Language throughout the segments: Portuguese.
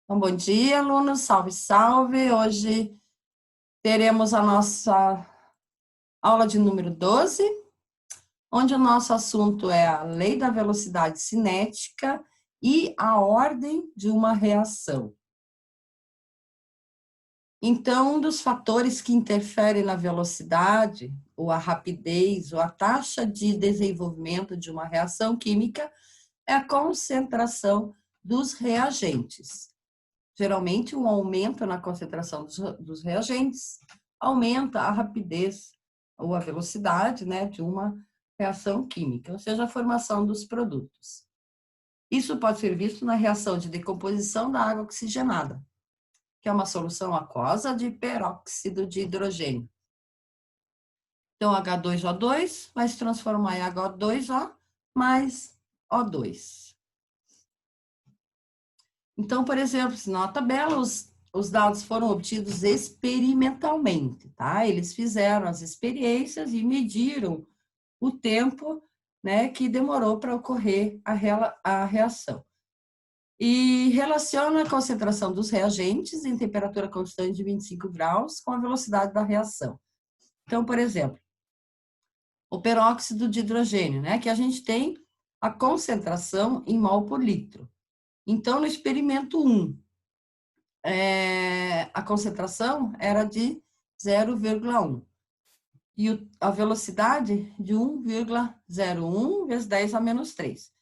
Então, bom dia, alunos. Salve, salve. Hoje teremos a nossa aula de número 12, onde o nosso assunto é a lei da velocidade cinética e a ordem de uma reação. Então, um dos fatores que interferem na velocidade, ou a rapidez, ou a taxa de desenvolvimento de uma reação química é a concentração dos reagentes. Geralmente, um aumento na concentração dos reagentes aumenta a rapidez ou a velocidade, né, de uma reação química, ou seja, a formação dos produtos. Isso pode ser visto na reação de decomposição da água oxigenada, que é uma solução aquosa de peróxido de hidrogênio. Então, H2O2 vai se transformar em H2O mais O2. Então, por exemplo, na tabela, os dados foram obtidos experimentalmente, tá? Eles fizeram as experiências e mediram o tempo, né, que demorou para ocorrer a reação. E relaciona a concentração dos reagentes em temperatura constante de 25 graus com a velocidade da reação. Então, por exemplo, o peróxido de hidrogênio, né, que a gente tem a concentração em mol por litro. Então, no experimento 1, a concentração era de 0,1 e a velocidade de 1,01 vezes 10 a menos 3.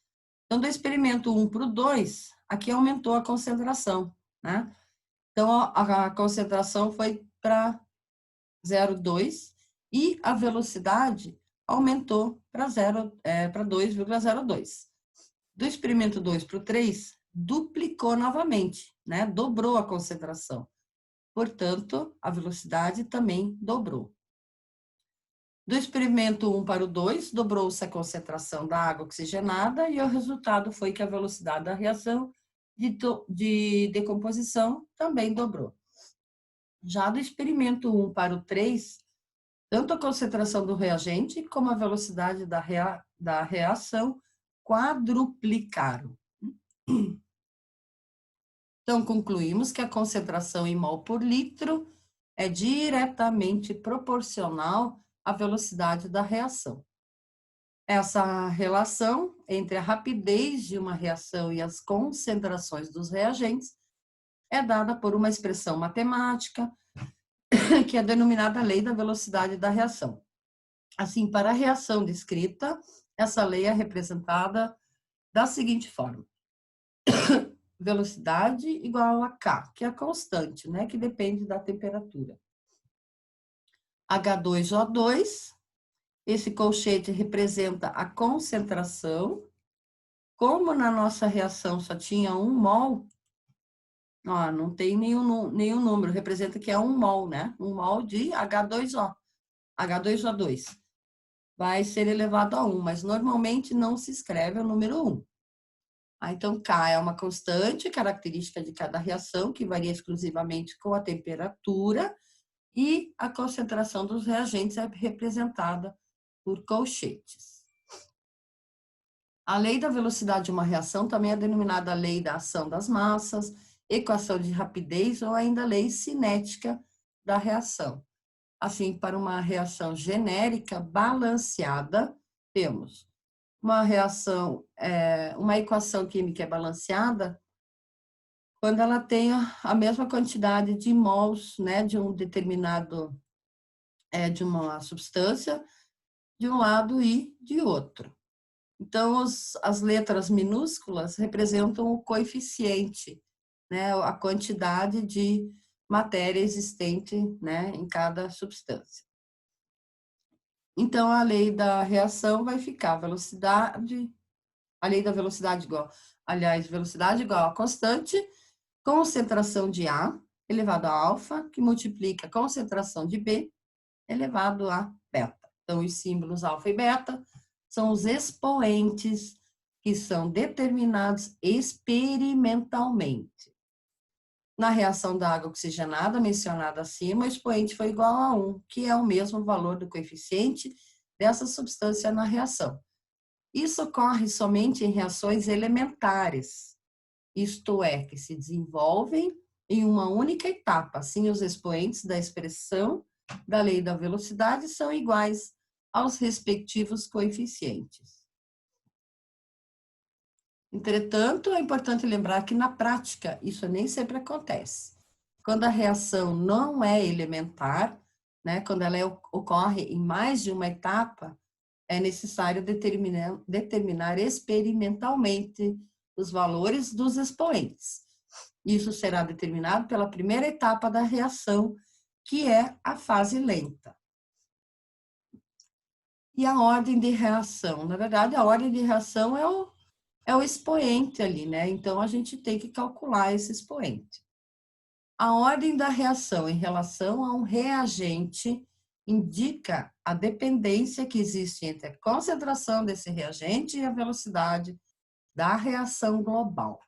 Então, do experimento 1 para o 2, aqui aumentou a concentração, né? Então, a concentração foi para 0,2 e a velocidade aumentou para 2,02. Do experimento 2 para o 3, duplicou novamente, né? Dobrou a concentração. Portanto, a velocidade também dobrou. Do experimento 1 para o 2, dobrou-se a concentração da água oxigenada e o resultado foi que a velocidade da reação de decomposição também dobrou. Já do experimento 1 para o 3, tanto a concentração do reagente como a velocidade da reação quadruplicaram. Então, concluímos que a concentração em mol por litro é diretamente proporcional à velocidade da reação. Essa relação entre a rapidez de uma reação e as concentrações dos reagentes é dada por uma expressão matemática, que é denominada lei da velocidade da reação. Assim, para a reação descrita, essa lei é representada da seguinte forma: velocidade igual a K, que é a constante, né, que depende da temperatura. H2O2, esse colchete representa a concentração. Como na nossa reação só tinha 1 mol, ó, não tem nenhum número, representa que é 1 mol, né? 1 mol de H2O, H2O2. Vai ser elevado a 1, mas normalmente não se escreve o número 1. Então, K é uma constante característica de cada reação, que varia exclusivamente com a temperatura, e a concentração dos reagentes é representada por colchetes. A lei da velocidade de uma reação também é denominada lei da ação das massas, equação de rapidez ou ainda lei cinética da reação. Assim, para uma reação genérica balanceada, temos uma equação química balanceada quando ela tem a mesma quantidade de mols, né, de um determinado, de uma substância, de um lado e de outro. Então, as letras minúsculas representam o coeficiente, né, a quantidade de matéria existente, né, em cada substância. Então, a lei da reação vai ficar a lei da velocidade igual, velocidade igual a constante, concentração de A elevado a alfa, que multiplica a concentração de B elevado a beta. Então, os símbolos alfa e beta são os expoentes que são determinados experimentalmente. Na reação da água oxigenada mencionada acima, o expoente foi igual a 1, que é o mesmo valor do coeficiente dessa substância na reação. Isso ocorre somente em reações elementares. isto é, que se desenvolvem em uma única etapa. Assim, os expoentes da expressão da lei da velocidade são iguais aos respectivos coeficientes. Entretanto, é importante lembrar que na prática isso nem sempre acontece. Quando a reação não é elementar, né, quando ela ocorre em mais de uma etapa, é necessário determinar experimentalmente os valores dos expoentes. Isso será determinado pela primeira etapa da reação, que é a fase lenta. E a ordem de reação? Na verdade, a ordem de reação é o expoente ali, né? Então, a gente tem que calcular esse expoente. A ordem da reação em relação a um reagente indica a dependência que existe entre a concentração desse reagente e a velocidade da reação global.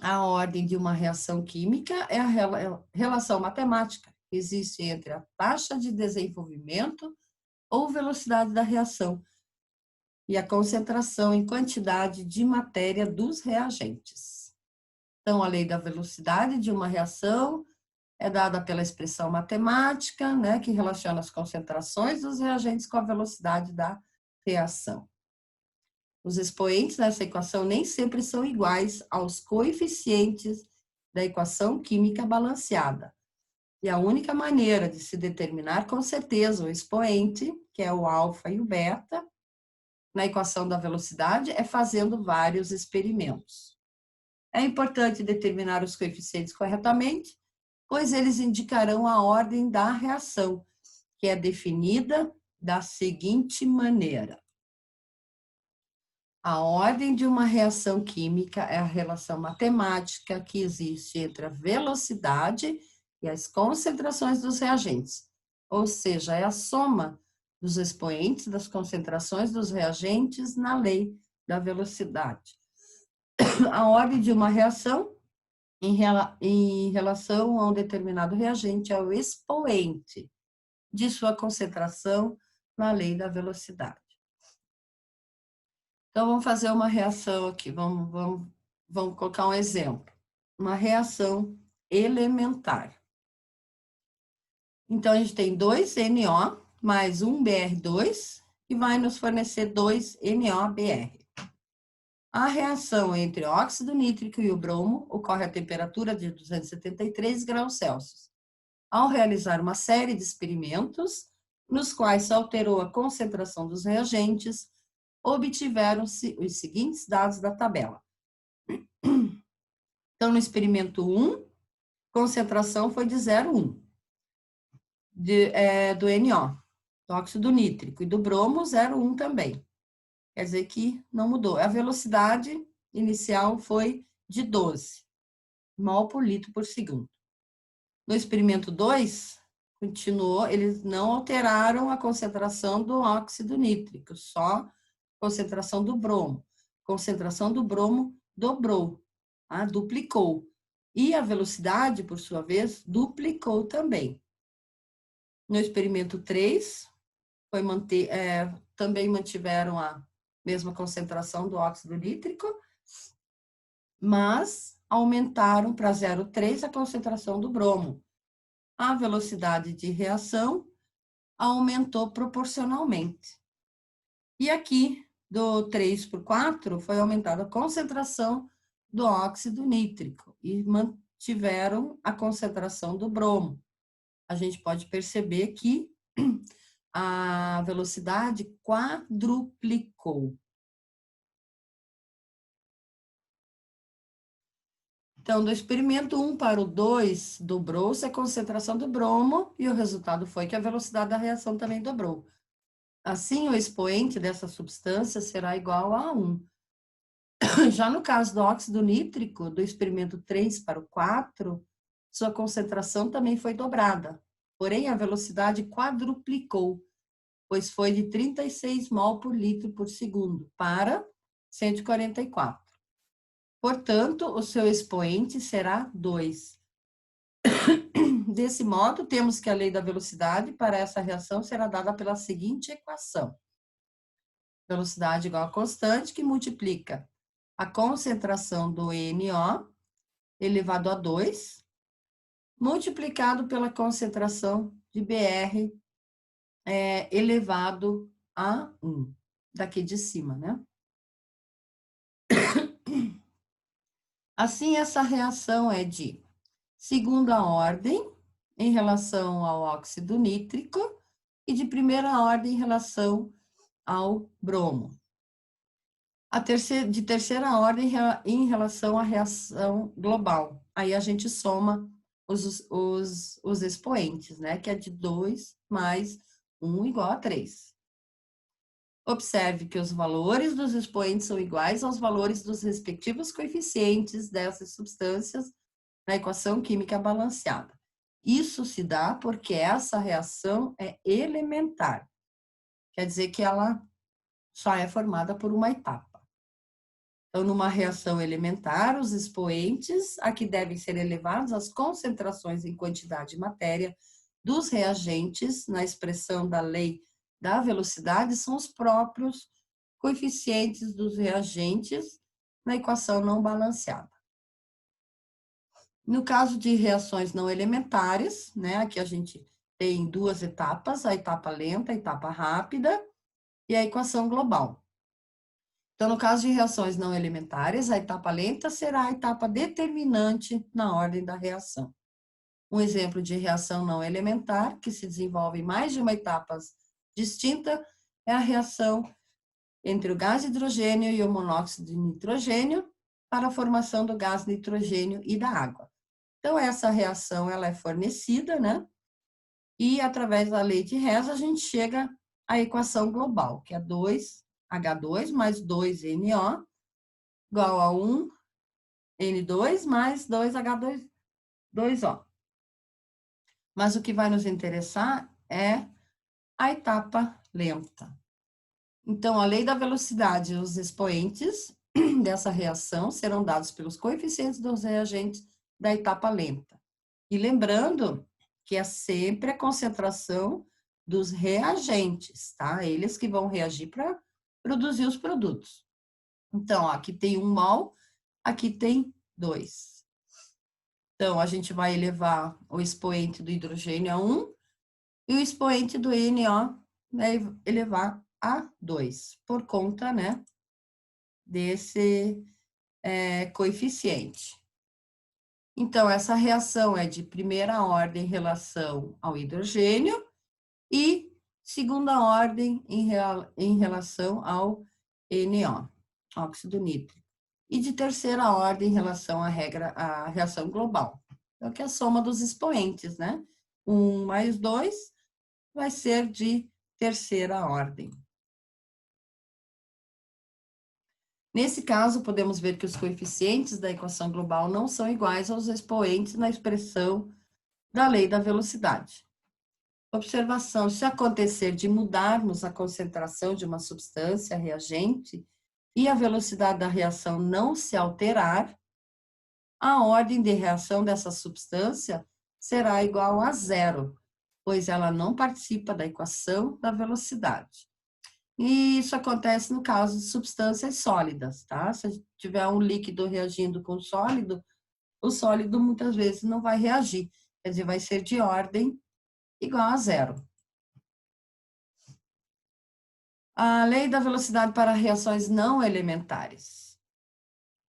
A ordem de uma reação química é a relação matemática que existe entre a taxa de desenvolvimento ou velocidade da reação e a concentração em quantidade de matéria dos reagentes. Então, a lei da velocidade de uma reação é dada pela expressão matemática, né, que relaciona as concentrações dos reagentes com a velocidade da reação. Os expoentes dessa equação nem sempre são iguais aos coeficientes da equação química balanceada. E a única maneira de se determinar com certeza o expoente, que é o alfa e o beta, na equação da velocidade, é fazendo vários experimentos. É importante determinar os coeficientes corretamente, pois eles indicarão a ordem da reação, que é definida da seguinte maneira. A ordem de uma reação química é a relação matemática que existe entre a velocidade e as concentrações dos reagentes, ou seja, é a soma dos expoentes das concentrações dos reagentes na lei da velocidade. A ordem de uma reação em relação a um determinado reagente é o expoente de sua concentração na lei da velocidade. Então, vamos fazer uma reação aqui, vamos colocar um exemplo. Uma reação elementar. Então, a gente tem 2NO mais 1BR2, que vai nos fornecer 2NOBr. A reação entre o óxido nítrico e o bromo ocorre a temperatura de 273 graus Celsius. Ao realizar uma série de experimentos, nos quais se alterou a concentração dos reagentes, obtiveram-se os seguintes dados da tabela. Então, no experimento 1, concentração foi de 0,1 do NO, do óxido nítrico, e do bromo 0,1 também. Quer dizer que não mudou. A velocidade inicial foi de 12 mol por litro por segundo. No experimento 2, continuou, eles não alteraram a concentração do óxido nítrico, só a concentração do bromo. A concentração do bromo dobrou, tá? Duplicou. E a velocidade, por sua vez, duplicou também. No experimento 3, também mantiveram a mesma concentração do óxido nítrico, mas aumentaram para 0,3 a concentração do bromo. A velocidade de reação aumentou proporcionalmente. E aqui, do 3 por 4, foi aumentada a concentração do óxido nítrico e mantiveram a concentração do bromo. A gente pode perceber que a velocidade quadruplicou. Então, do experimento 1 para o 2, dobrou-se a concentração do bromo e o resultado foi que a velocidade da reação também dobrou. Assim, o expoente dessa substância será igual a 1. Já no caso do óxido nítrico, do experimento 3 para o 4, sua concentração também foi dobrada, porém a velocidade quadruplicou, pois foi de 36 mol por litro por segundo para 144. Portanto, o seu expoente será 2. Desse modo, temos que a lei da velocidade para essa reação será dada pela seguinte equação. Velocidade igual a constante que multiplica a concentração do NO elevado a 2, multiplicado pela concentração de BR elevado a 1, daqui de cima, né? Assim, essa reação é de segunda ordem em relação ao óxido nítrico e de primeira ordem em relação ao bromo. De terceira ordem em relação à reação global. Aí a gente soma os expoentes, né? Que é de 2 mais 1 igual a 3. Observe que os valores dos expoentes são iguais aos valores dos respectivos coeficientes dessas substâncias na equação química balanceada. Isso se dá porque essa reação é elementar. Quer dizer que ela só é formada por uma etapa. Então, numa reação elementar, os expoentes a que devem ser elevados as concentrações em quantidade de matéria dos reagentes na expressão da lei da velocidade são os próprios coeficientes dos reagentes na equação não balanceada. No caso de reações não elementares, né, aqui a gente tem duas etapas, a etapa lenta, a etapa rápida e a equação global. Então, no caso de reações não elementares, a etapa lenta será a etapa determinante na ordem da reação. Um exemplo de reação não elementar, que se desenvolve em mais de uma etapa distinta, é a reação entre o gás hidrogênio e o monóxido de nitrogênio para a formação do gás nitrogênio e da água. Então, essa reação ela é fornecida, né? E, através da lei de Hess, a gente chega à equação global, que é 2H2 mais 2NO igual a 1N2 mais 2H2O. Mas o que vai nos interessar é a etapa lenta. Então, a lei da velocidade e os expoentes dessa reação serão dados pelos coeficientes dos reagentes da etapa lenta. E lembrando que é sempre a concentração dos reagentes, tá? Eles que vão reagir para produzir os produtos. Então, ó, aqui tem 1 mol, aqui tem 2. Então, a gente vai elevar o expoente do hidrogênio a 1 e o expoente do NO vai elevar a 2, por conta, né, desse coeficiente. Então, essa reação é de primeira ordem em relação ao hidrogênio e segunda ordem em relação ao NO, óxido nítrico. E de terceira ordem em relação à reação global. Então, que é a soma dos expoentes, né? 1 mais 2 vai ser de terceira ordem. Nesse caso, podemos ver que os coeficientes da equação global não são iguais aos expoentes na expressão da lei da velocidade. Observação: se acontecer de mudarmos a concentração de uma substância reagente e a velocidade da reação não se alterar, a ordem de reação dessa substância será igual a 0, pois ela não participa da equação da velocidade. E isso acontece no caso de substâncias sólidas, tá? Se tiver um líquido reagindo com sólido, o sólido muitas vezes não vai reagir, quer dizer, vai ser de ordem igual a 0. A lei da velocidade para reações não elementares.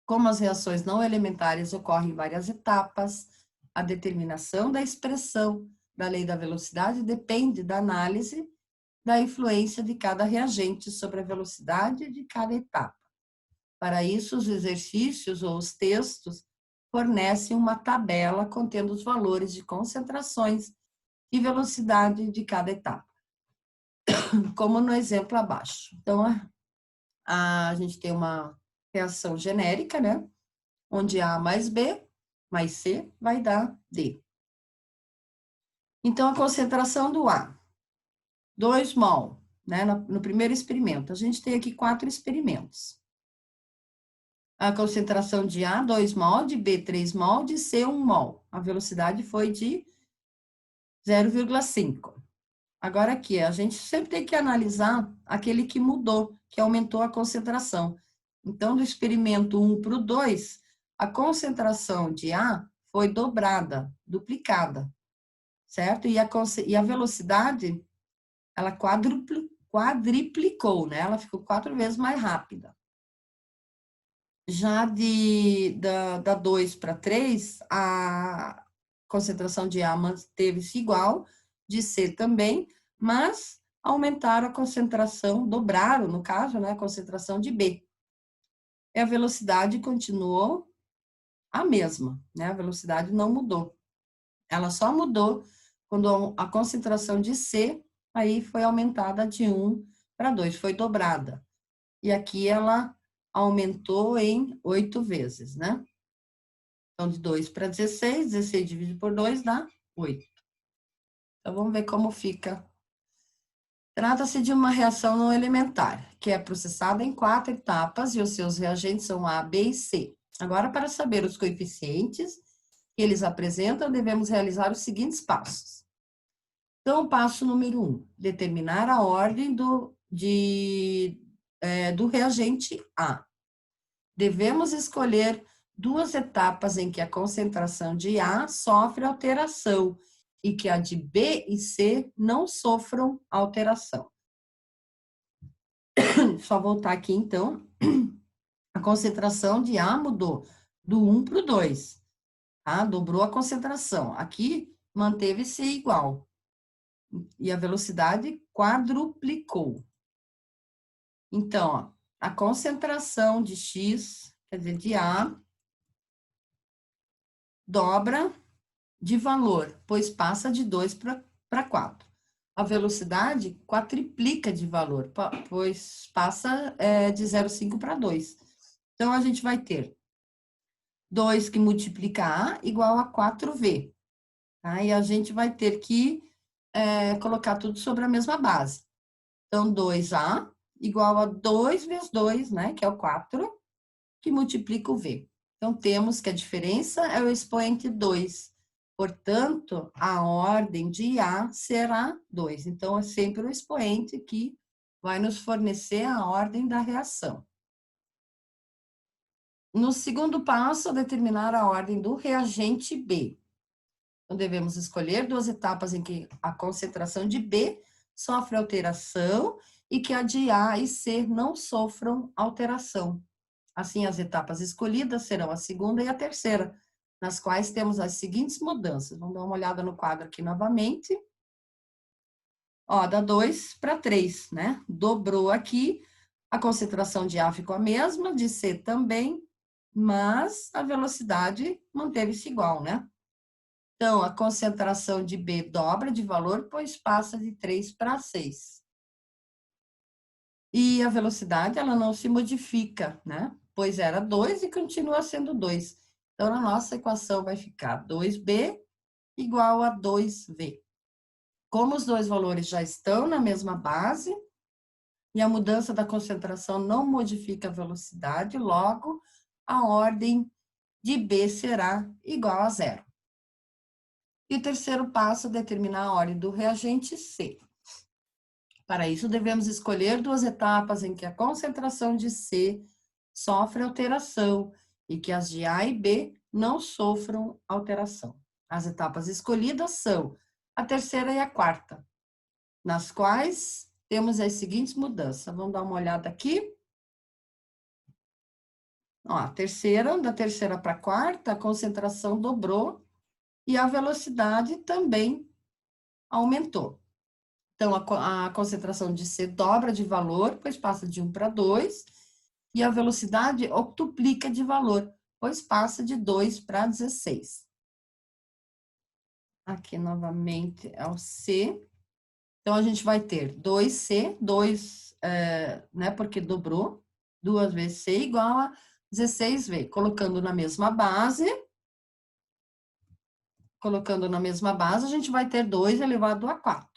Como as reações não elementares ocorrem em várias etapas, a determinação da expressão da lei da velocidade depende da análise da influência de cada reagente sobre a velocidade de cada etapa. Para isso, os exercícios ou os textos fornecem uma tabela contendo os valores de concentrações e velocidade de cada etapa, como no exemplo abaixo. Então, a gente tem uma reação genérica, né? Onde A mais B mais C vai dar D. Então, a concentração do A, 2 mol, né? No primeiro experimento. A gente tem aqui 4 experimentos. A concentração de A, 2 mol, de B, 3 mol, de C, 1 mol. A velocidade foi de 0,5. Agora aqui, a gente sempre tem que analisar aquele que mudou, que aumentou a concentração. Então, do experimento 1 para o 2, a concentração de A foi dobrada, duplicada, certo? E a velocidade, ela quadriplicou, né? Ela ficou 4 vezes mais rápida. Já da 2 para 3, a concentração de A manteve-se igual, de C também, mas aumentaram a concentração, dobraram, no caso, né, a concentração de B. E a velocidade continuou a mesma, né? A velocidade não mudou. Ela só mudou quando a concentração de C aí foi aumentada de 1 para 2, foi dobrada. E aqui ela aumentou em 8 vezes, né? Então, de 2 para 16, 16 dividido por 2 dá 8. Então, vamos ver como fica. Trata-se de uma reação não elementar, que é processada em 4 etapas e os seus reagentes são A, B e C. Agora, para saber os coeficientes que eles apresentam, devemos realizar os seguintes passos. Então, o passo número 1, determinar a ordem do reagente A. Devemos escolher 2 etapas em que a concentração de A sofre alteração e que a de B e C não sofram alteração. Só voltar aqui, então. A concentração de A mudou do 1 para o 2, tá? Dobrou a concentração. Aqui manteve-se igual. E a velocidade quadruplicou. Então, ó, a concentração de X, quer dizer, de A, dobra de valor, pois passa de 2 para 4. A velocidade quadriplica de valor, pois passa de 0,5 para 2. Então, a gente vai ter 2 que multiplica A igual a 4V. Tá? E a gente vai ter que colocar tudo sobre a mesma base. Então, 2A igual a 2 vezes 2, né, que é o 4, que multiplica o V. Então, temos que a diferença é o expoente 2. Portanto, a ordem de A será 2. Então, é sempre o expoente que vai nos fornecer a ordem da reação. No segundo passo, determinar a ordem do reagente B. Então, devemos escolher 2 etapas em que a concentração de B sofre alteração e que a de A e C não sofram alteração. Assim, as etapas escolhidas serão a segunda e a terceira, nas quais temos as seguintes mudanças. Vamos dar uma olhada no quadro aqui novamente. Ó, da 2 para 3, né? Dobrou aqui, a concentração de A ficou a mesma, de C também, mas a velocidade manteve-se igual, né? Então, a concentração de B dobra de valor, pois passa de 3 para 6. E a velocidade, ela não se modifica, né? Pois era 2 e continua sendo 2. Então, a nossa equação vai ficar 2B igual a 2V. Como os dois valores já estão na mesma base, e a mudança da concentração não modifica a velocidade, logo, a ordem de B será igual a 0. E o terceiro passo, determinar a ordem do reagente C. Para isso, devemos escolher 2 etapas em que a concentração de C sofre alteração e que as de A e B não sofram alteração. As etapas escolhidas são a terceira e a quarta, nas quais temos as seguintes mudanças. Vamos dar uma olhada aqui. Ó, a terceira, da terceira para a quarta, a concentração dobrou e a velocidade também aumentou. Então, a concentração de C dobra de valor, pois passa de 1 para 2, e a velocidade octuplica de valor, pois passa de 2 para 16. Aqui, novamente, é o C. Então, a gente vai ter 2C, 2, né, porque dobrou, 2 vezes C igual a 16V. Colocando na mesma base, a gente vai ter 2 elevado a 4.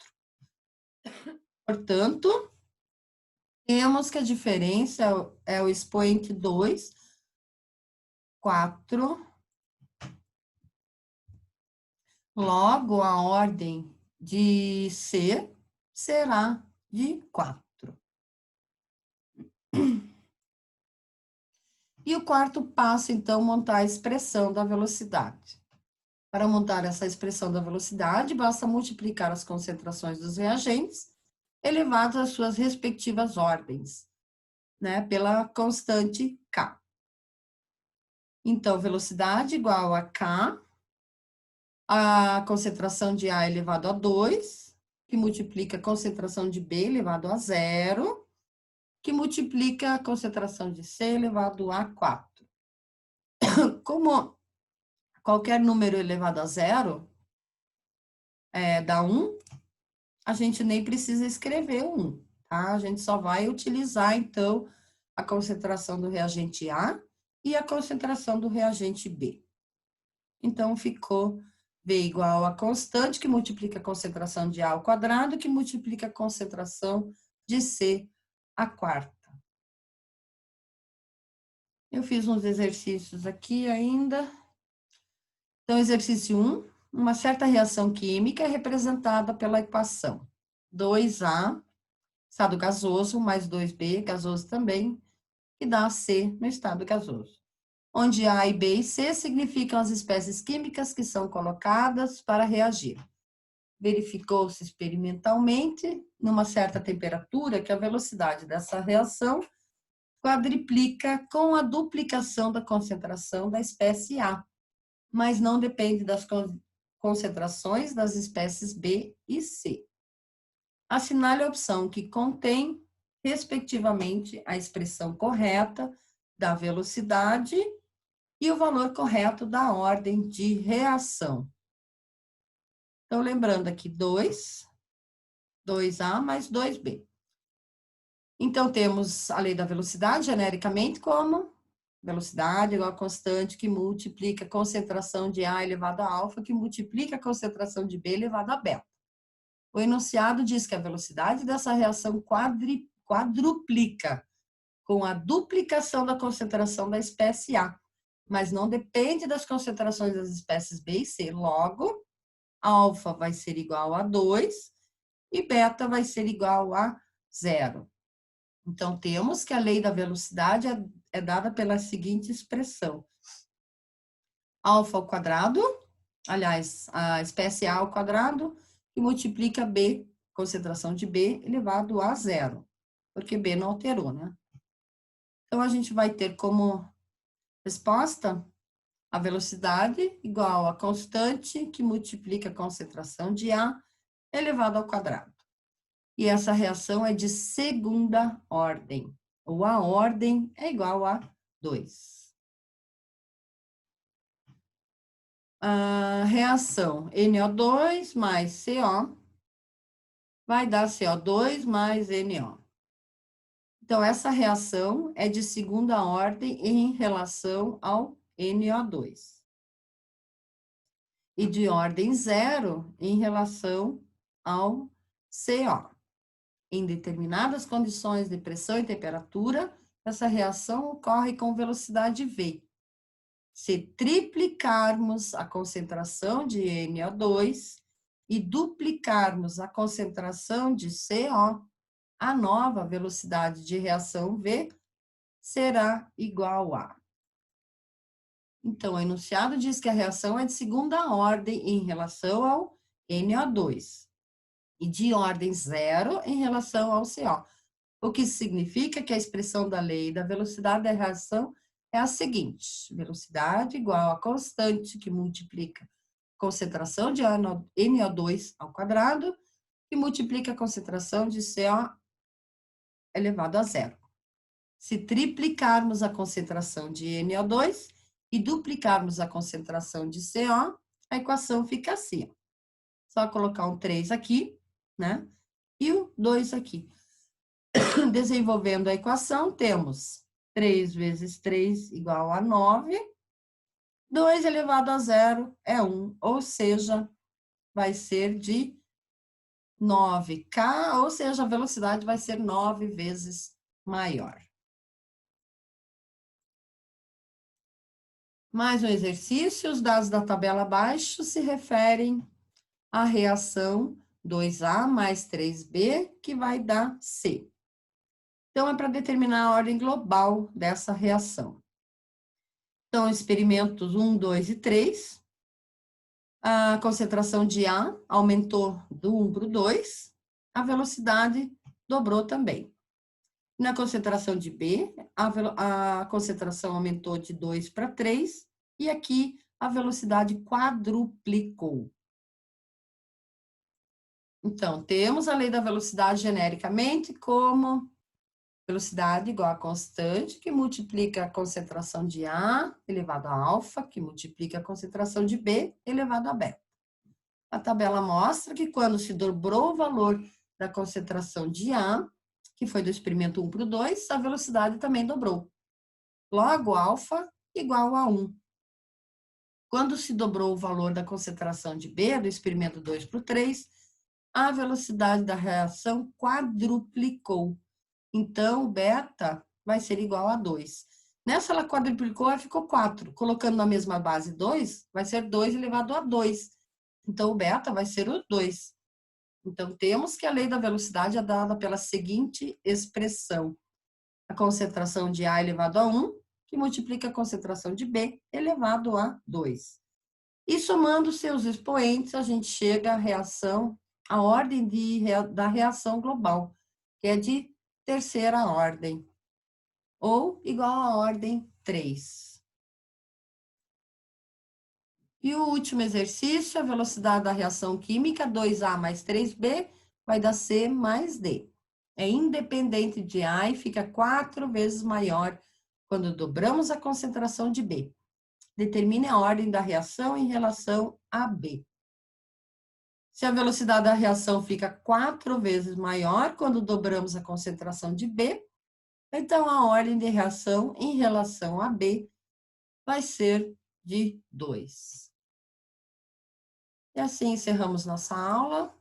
Portanto, temos que a diferença é o expoente 2, 4. Logo, a ordem de C será de 4. E o quarto passo, então, montar a expressão da velocidade. Para montar essa expressão da velocidade, basta multiplicar as concentrações dos reagentes elevados às suas respectivas ordens, né, pela constante K. Então, velocidade igual a K, a concentração de A elevado a 2, que multiplica a concentração de B elevado a 0, que multiplica a concentração de C elevado a 4. Como qualquer número elevado a 0 dá 1, a gente nem precisa escrever o 1, tá? A gente só vai utilizar, então, a concentração do reagente A e a concentração do reagente B. Então, ficou V igual a constante, que multiplica a concentração de A ao quadrado, que multiplica a concentração de C à quarta. Eu fiz uns exercícios aqui ainda. Então, exercício 1, uma certa reação química é representada pela equação 2A, estado gasoso, mais 2B, gasoso também, que dá C no estado gasoso, onde A e B e C significam as espécies químicas que são colocadas para reagir. Verificou-se experimentalmente, numa certa temperatura, que a velocidade dessa reação quadriplica com a duplicação da concentração da espécie A, mas não depende das concentrações das espécies B e C. Assinale a opção que contém, respectivamente, a expressão correta da velocidade e o valor correto da ordem de reação. Então, lembrando aqui 2A mais 2B. Então, temos a lei da velocidade, genericamente, como velocidade igual a constante que multiplica a concentração de A elevado a alfa, que multiplica a concentração de B elevado a beta. O enunciado diz que a velocidade dessa reação quadruplica com a duplicação da concentração da espécie A, mas não depende das concentrações das espécies B e C. Logo, alfa vai ser igual a 2 e beta vai ser igual a 0. Então, temos que a lei da velocidade é dada pela seguinte expressão. Alfa ao quadrado, aliás, a espécie A ao quadrado, que multiplica B, concentração de B, elevado a 0, porque B não alterou, né? Então, a gente vai ter como resposta a velocidade igual a constante que multiplica a concentração de A elevado ao quadrado. E essa reação é de segunda ordem, ou a ordem é igual a 2. A reação NO2 mais CO vai dar CO2 mais NO. Então, essa reação é de segunda ordem em relação ao NO2. E de ordem zero em relação ao CO. Em determinadas condições de pressão e temperatura, essa reação ocorre com velocidade V. Se triplicarmos a concentração de NO2 e duplicarmos a concentração de CO, a nova velocidade de reação V será igual a. Então, o enunciado diz que a reação é de segunda ordem em relação ao NO2 e de ordem zero em relação ao CO, o que significa que a expressão da lei da velocidade da reação é a seguinte: velocidade igual a constante que multiplica concentração de NO2 ao quadrado, que multiplica a concentração de CO elevado a zero. Se triplicarmos a concentração de NO2 e duplicarmos a concentração de CO, a equação fica assim. Só colocar um 3 aqui, né? E o 2 aqui. Desenvolvendo a equação, temos 3 vezes 3 igual a 9. 2 elevado a zero é 1, ou seja, vai ser de 9K, ou seja, a velocidade vai ser 9 vezes maior. Mais um exercício, os dados da tabela abaixo se referem à reação 2A mais 3B, que vai dar C. Então, é para determinar a ordem global dessa reação. Então, experimentos 1, 2 e 3. A concentração de A aumentou do 1 para o 2, a velocidade dobrou também. Na concentração de B, a concentração aumentou de 2 para 3, e aqui a velocidade quadruplicou. Então, temos a lei da velocidade genericamente como velocidade igual a constante, que multiplica a concentração de A elevado a alfa, que multiplica a concentração de B elevado a beta. A tabela mostra que quando se dobrou o valor da concentração de A, que foi do experimento 1 para o 2, a velocidade também dobrou. Logo, alfa igual a 1. Quando se dobrou o valor da concentração de B, do experimento 2 para o 3, a velocidade da reação quadruplicou. Então, o beta vai ser igual a 2. Nessa, ela quadruplicou, ela ficou 4. Colocando na mesma base 2, vai ser 2 elevado a 2. Então, o beta vai ser o 2. Então, temos que a lei da velocidade é dada pela seguinte expressão. A concentração de A elevado a 1, que multiplica a concentração de B elevado a 2. E somando seus expoentes, a gente chega à reação, à ordem da reação global, que é de terceira ordem, ou igual à ordem 3. E o último exercício, a velocidade da reação química, 2A mais 3B, vai dar C mais D. É independente de A e fica 4 vezes maior quando dobramos a concentração de B. Determine a ordem da reação em relação a B. Se a velocidade da reação fica 4 vezes maior quando dobramos a concentração de B, então a ordem de reação em relação a B vai ser de 2. E assim encerramos nossa aula.